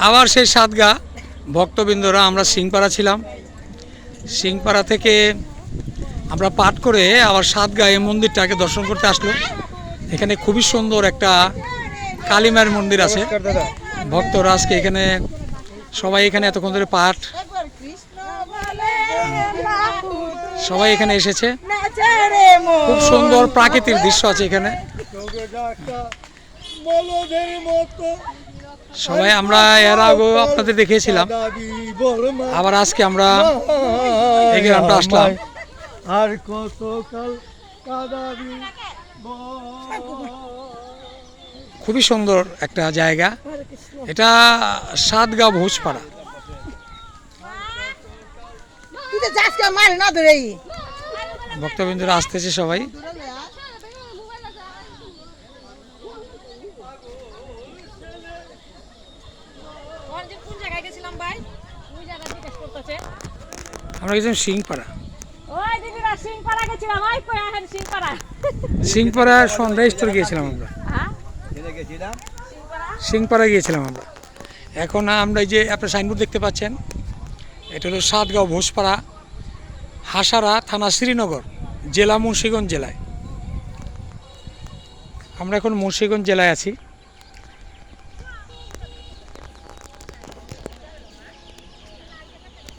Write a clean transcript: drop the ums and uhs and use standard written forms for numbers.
আবার সেই সাতগা ভক্তবৃন্দরা আমরা সিংপাড়া ছিলাম। সিংপাড়া থেকে আমরা পাঠ করে আবার সাতগা এই মন্দিরটাকে দর্শন করতে আসলো। এখানে খুবই সুন্দর একটা কালীমার মন্দির আছে। ভক্তরা আজকে এখানে সবাই এখানে এতক্ষণ ধরে পাঠ সবাই এখানে এসেছে। খুব সুন্দর প্রাকৃতিক দৃশ্য আছে এখানে। সবাই আমরা এর আগেও আপনাদের দেখিয়েছিলাম, আবার আজকে আমরা এই গ্রামটা আসলাম। আর কতকাল খুবই সুন্দর একটা জায়গা এটা, সাতগাঁও ভোজপাড়া। ভক্তবৃন্দরা আসতেছে সবাই। আমরা গেছিলাম সিংপাড়া। সিংপাড়া সন্ধ্যা স্টোর গিয়েছিলাম আমরা, সিংপাড়া গিয়েছিলাম আমরা। এখন আমরা এই যে আপনার সাইনবোর্ড দেখতে পাচ্ছেন, এটা হলো সাতগাঁও ভোজপাড়া, হাসারা থানা, শ্রীনগর জেলা, মুন্সিগঞ্জ জেলায়। আমরা এখন মুন্সিগঞ্জ জেলায় আছি।